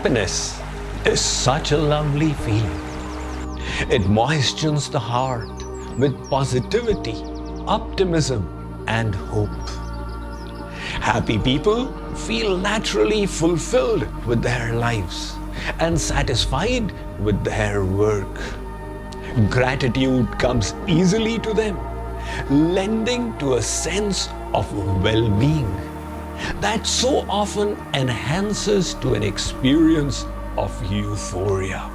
Happiness is such a lovely feeling. It moistens the heart with positivity, optimism, and hope. Happy people feel naturally fulfilled with their lives and satisfied with their work. Gratitude comes easily to them, lending to a sense of well-being that so often enhances to an experience of euphoria.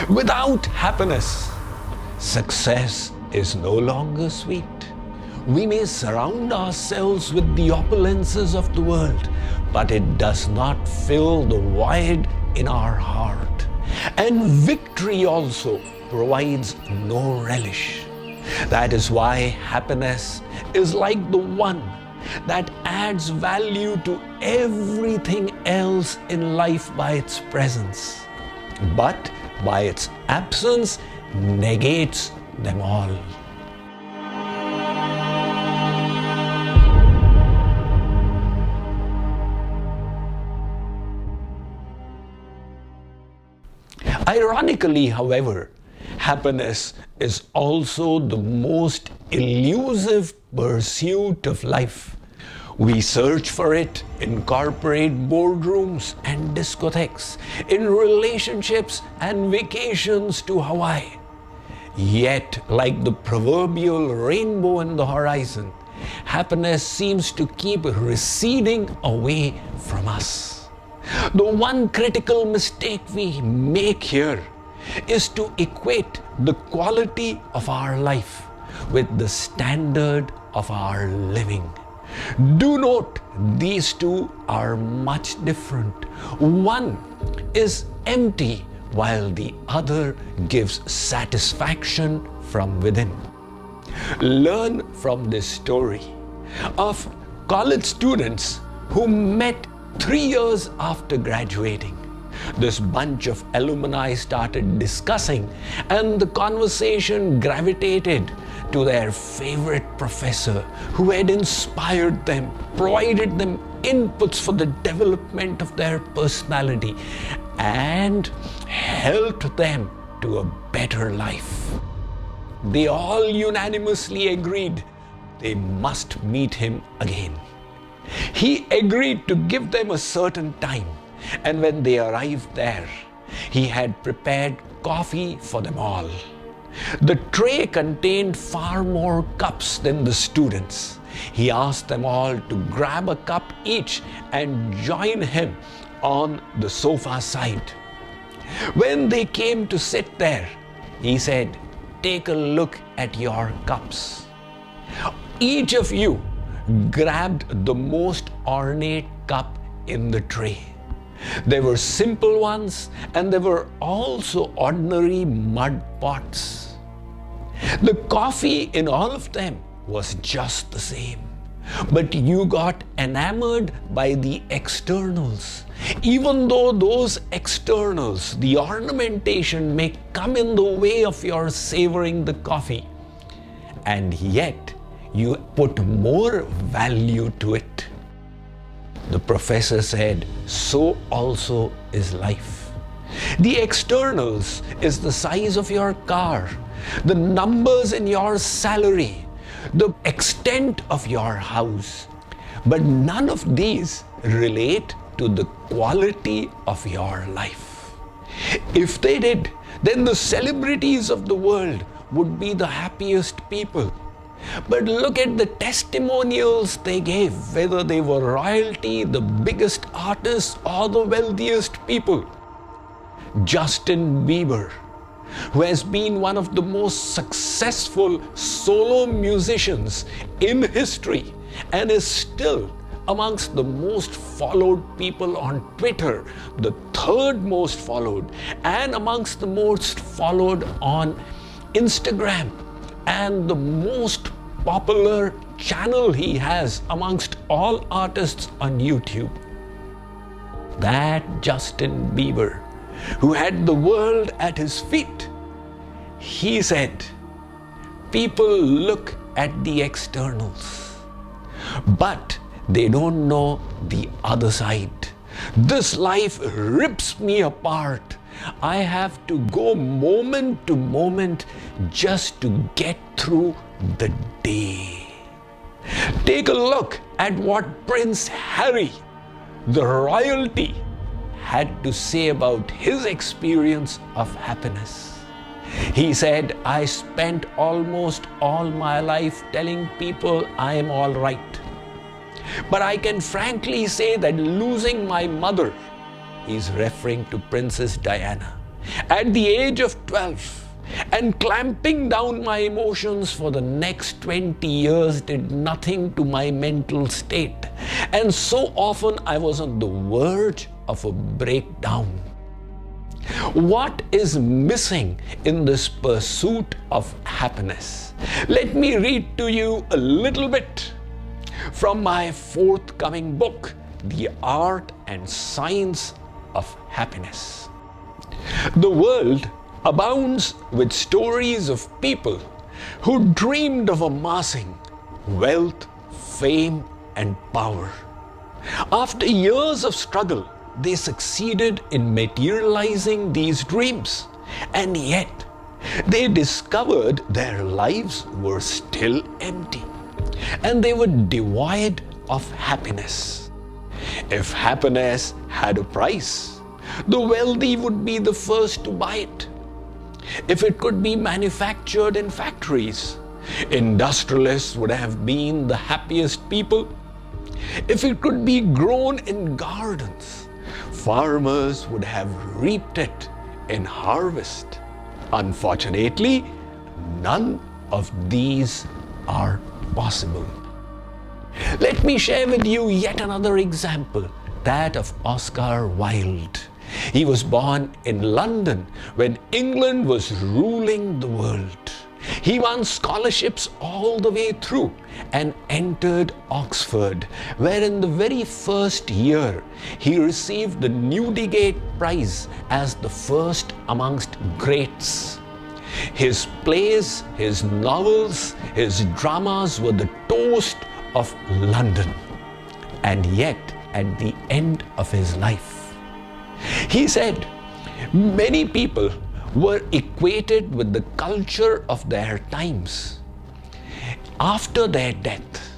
Without happiness, success is no longer sweet. We may surround ourselves with the opulences of the world, but it does not fill the void in our heart. And victory also provides no relish. That is why happiness is like the one that adds value to everything else in life by its presence, but by its absence negates them all. Ironically, however, happiness is also the most elusive pursuit of life. We search for it in corporate boardrooms and discotheques, in relationships and vacations to Hawaii. Yet, like the proverbial rainbow in the horizon, happiness seems to keep receding away from us. The one critical mistake we make here is to equate the quality of our life with the standard of our living. Do note, these two are much different. One is empty while the other gives satisfaction from within. Learn from this story of college students who met 3 years after graduating. This bunch of alumni started discussing, and the conversation gravitated to their favorite professor who had inspired them, provided them inputs for the development of their personality, and helped them to a better life. They all unanimously agreed they must meet him again. He agreed to give them a certain time, and when they arrived there, he had prepared coffee for them all. The tray contained far more cups than the students. He asked them all to grab a cup each and join him on the sofa side. When they came to sit there, he said, "Take a look at your cups. Each of you grabbed the most ornate cup in the tray. There were simple ones, and there were also ordinary mud pots. The coffee in all of them was just the same. But you got enamored by the externals. Even though those externals, the ornamentation, may come in the way of your savoring the coffee, and yet you put more value to it." The professor said, "So also is life. The externals is the size of your car, the numbers in your salary, the extent of your house. But none of these relate to the quality of your life. If they did, then the celebrities of the world would be the happiest people. But look at the testimonials they gave, whether they were royalty, the biggest artists, or the wealthiest people. Justin Bieber, who has been one of the most successful solo musicians in history and is still amongst the most followed people on Twitter, the third most followed, and amongst the most followed on Instagram, and the most popular channel he has amongst all artists on YouTube. That Justin Bieber, who had the world at his feet, he said, "People look at the externals, but they don't know the other side, This life rips me apart. I have to go moment to moment just to get through the day. Take a look at what Prince Harry, the royalty, had to say about his experience of happiness. He said, I spent almost all my life telling people I am all right. But I can frankly say that losing my mother, he's referring to Princess Diana, at the age of 12, and clamping down my emotions for the next 20 years did nothing to my mental state. And so often I was on the verge of a breakdown. What is missing in this pursuit of happiness? Let me read to you a little bit from my forthcoming book, The Art and Science of Happiness. The world abounds with stories of people who dreamed of amassing wealth, fame, and power. After years of struggle, they succeeded in materializing these dreams, and yet they discovered their lives were still empty, and they were devoid of happiness. If happiness had a price, the wealthy would be the first to buy it. If it could be manufactured in factories, industrialists would have been the happiest people. If it could be grown in gardens, farmers would have reaped it in harvest. Unfortunately, none of these are possible. Let me share with you yet another example, that of Oscar Wilde. He was born in London when England was ruling the world. He won scholarships all the way through and entered Oxford, where in the very first year he received the Newdigate Prize as the first amongst greats. His plays, his novels, his dramas were the toast of London. And yet, at the end of his life, he said, many people were equated with the culture of their times. After their death,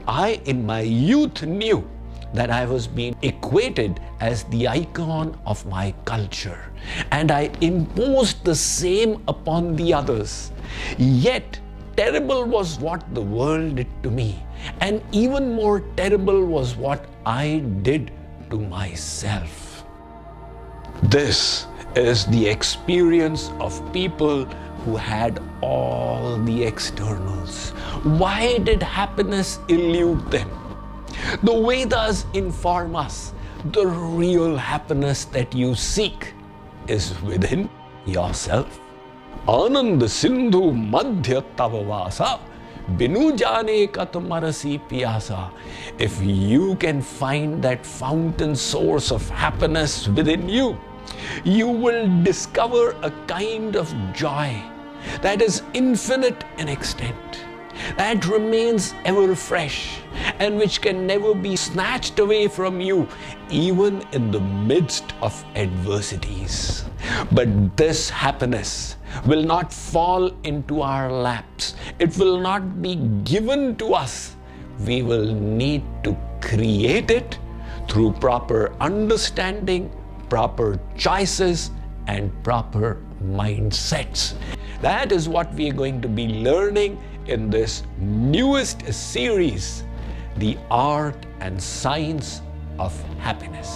I in my youth knew that I was being equated as the icon of my culture, and I imposed the same upon the others. Yet, terrible was what the world did to me, and even more terrible was what I did to myself. This is the experience of people who had all the externals. Why did happiness elude them? The Vedas inform us the real happiness that you seek is within yourself. Anand Sindhu Madhya Tavavasa Binu Jane Katamarasi Piyasa. If you can find that fountain source of happiness within you, you will discover a kind of joy that is infinite in extent, that remains ever fresh, and which can never be snatched away from you, even in the midst of adversities. But this happiness will not fall into our laps. It will not be given to us. We will need to create it through proper understanding, proper choices, and proper mindsets. That is what we are going to be learning in this newest series, The Art and Science of Happiness.